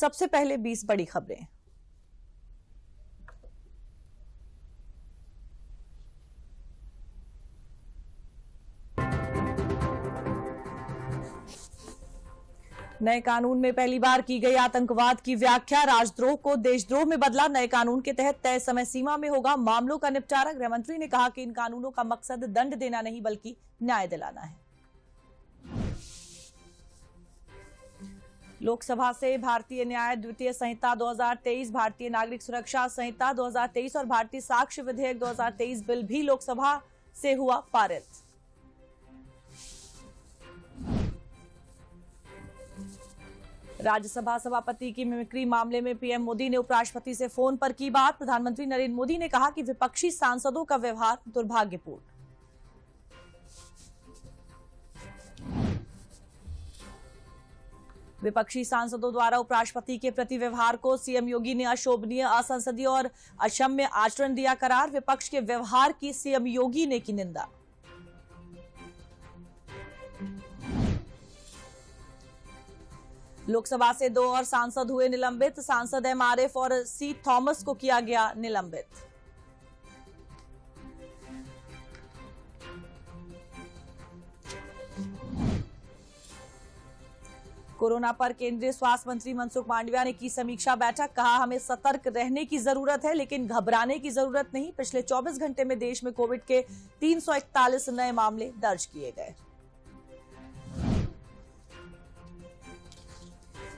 सबसे पहले 20 बड़ी खबरें। नए कानून में पहली बार की गई आतंकवाद की व्याख्या, राजद्रोह को देशद्रोह में बदला। नए कानून के तहत तय समय सीमा में होगा मामलों का निपटारा। गृहमंत्री ने कहा कि इन कानूनों का मकसद दंड देना नहीं बल्कि न्याय दिलाना है। लोकसभा से भारतीय न्याय द्वितीय संहिता 2023, भारतीय नागरिक सुरक्षा संहिता 2023 और भारतीय साक्ष्य विधेयक 2023 बिल भी लोकसभा से हुआ पारित। राज्यसभा सभापति की मिमिक्री मामले में पीएम मोदी ने उपराष्ट्रपति से फोन पर की बात। प्रधानमंत्री नरेंद्र मोदी ने कहा कि विपक्षी सांसदों का व्यवहार दुर्भाग्यपूर्ण। विपक्षी सांसदों द्वारा उपराष्ट्रपति के प्रति व्यवहार को सीएम योगी ने अशोभनीय, असंसदीय और अक्षम्य आचरण दिया करार। विपक्ष के व्यवहार की सीएम योगी ने की निंदा। लोकसभा से 2 और सांसद हुए निलंबित। सांसद एम आरिफ और सी थॉमस को किया गया निलंबित। कोरोना पर केंद्रीय स्वास्थ्य मंत्री मनसुख मांडविया ने की समीक्षा बैठक। कहा, हमें सतर्क रहने की जरूरत है लेकिन घबराने की जरूरत नहीं। पिछले 24 घंटे में देश में कोविड के 341 नए मामले दर्ज किए गए।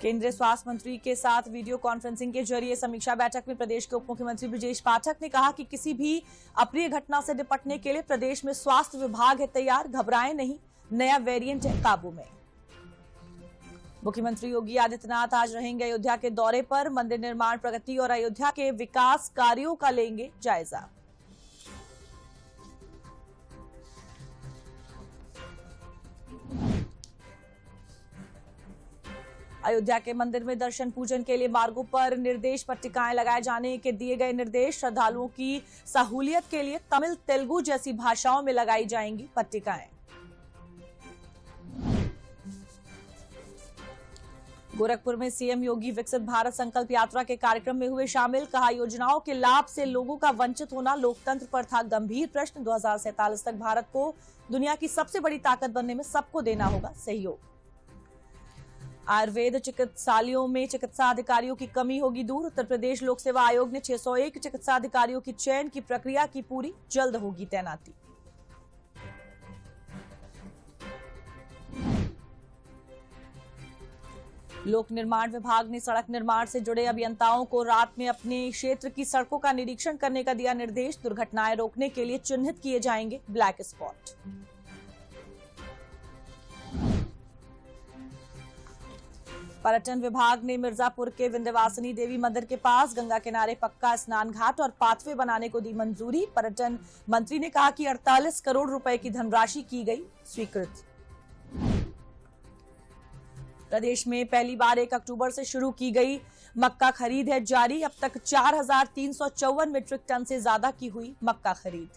केंद्रीय स्वास्थ्य मंत्री के साथ वीडियो कॉन्फ्रेंसिंग के जरिए समीक्षा बैठक में प्रदेश के उप मुख्यमंत्री ब्रजेश पाठक ने कहा कि किसी भी अप्रिय घटना से निपटने के लिए प्रदेश में स्वास्थ्य विभाग है तैयार। घबराएं नहीं, नया वेरिएंट है काबू में। मुख्यमंत्री योगी आदित्यनाथ आज रहेंगे अयोध्या के दौरे पर। मंदिर निर्माण प्रगति और अयोध्या के विकास कार्यों का लेंगे जायजा। अयोध्या के मंदिर में दर्शन पूजन के लिए मार्गों पर निर्देश पट्टिकाएं लगाए जाने के दिए गए निर्देश। श्रद्धालुओं की सहूलियत के लिए तमिल, तेलुगु जैसी भाषाओं में लगाई जाएंगी पट्टिकाएं। गोरखपुर में सीएम योगी विकसित भारत संकल्प यात्रा के कार्यक्रम में हुए शामिल। कहा, योजनाओं के लाभ से लोगों का वंचित होना लोकतंत्र पर था गंभीर प्रश्न। 2047 तक भारत को दुनिया की सबसे बड़ी ताकत बनने में सबको देना होगा सहयोग। आयुर्वेद चिकित्सालयों में चिकित्सा अधिकारियों की कमी होगी दूर। उत्तर प्रदेश लोक सेवा आयोग ने 601 चिकित्सा अधिकारियों की चयन की प्रक्रिया की पूरी, जल्द होगी तैनाती। लोक निर्माण विभाग ने सड़क निर्माण से जुड़े अभियंताओं को रात में अपने क्षेत्र की सड़कों का निरीक्षण करने का दिया निर्देश। दुर्घटनाएं रोकने के लिए चिन्हित किए जाएंगे ब्लैक स्पॉट। पर्यटन विभाग ने मिर्जापुर के विंध्यवासिनी देवी मंदिर के पास गंगा किनारे पक्का स्नान घाट और पाथवे बनाने को दी मंजूरी। पर्यटन मंत्री ने कहा कि 48 करोड़ रुपए की धनराशि की गई स्वीकृत। प्रदेश में पहली बार 1 अक्टूबर से शुरू की गई मक्का खरीद है जारी। अब तक 4354 मीट्रिक टन से ज्यादा की हुई मक्का खरीद।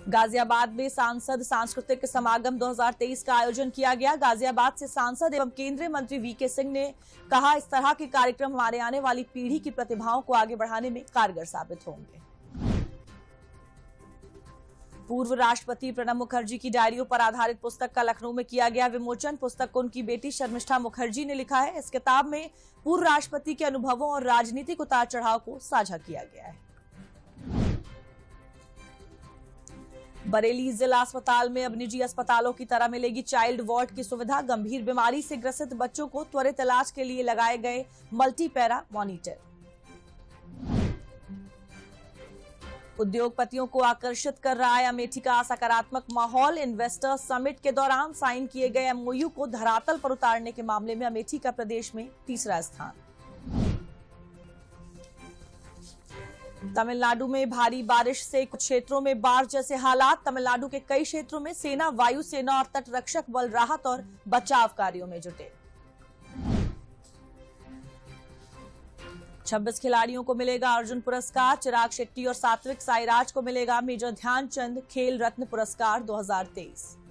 गाजियाबाद में सांसद सांस्कृतिक समागम 2023 का आयोजन किया गया। गाजियाबाद से सांसद एवं केंद्रीय मंत्री वीके सिंह ने कहा, इस तरह के कार्यक्रम हमारे आने वाली पीढ़ी की प्रतिभाओं को आगे बढ़ाने में कारगर साबित होंगे। पूर्व राष्ट्रपति प्रणब मुखर्जी की डायरियों पर आधारित पुस्तक का लखनऊ में किया गया विमोचन। पुस्तक को उनकी बेटी शर्मिष्ठा मुखर्जी ने लिखा है। इस किताब में पूर्व राष्ट्रपति के अनुभवों और राजनीतिक उतार चढ़ाव को साझा किया गया है। बरेली जिला अस्पताल में अब निजी अस्पतालों की तरह मिलेगी चाइल्ड वार्ड की सुविधा। गंभीर बीमारी से ग्रसित बच्चों को त्वरित इलाज के लिए लगाए गए मल्टीपैरा मॉनिटर। उद्योगपतियों को आकर्षित कर रहा है अमेठी का सकारात्मक माहौल। इन्वेस्टर्स समिट के दौरान साइन किए गए एमओयू को धरातल पर उतारने के मामले में अमेठी का प्रदेश में तीसरा स्थान। तमिलनाडु में भारी बारिश से कुछ क्षेत्रों में बाढ़ जैसे हालात। तमिलनाडु के कई क्षेत्रों में सेना, वायुसेना और तटरक्षक बल राहत और बचाव कार्यों में जुटे। 26 खिलाड़ियों को मिलेगा अर्जुन पुरस्कार। चिराग शेट्टी और सात्विक साईराज को मिलेगा मेजर ध्यानचंद खेल रत्न पुरस्कार 2023।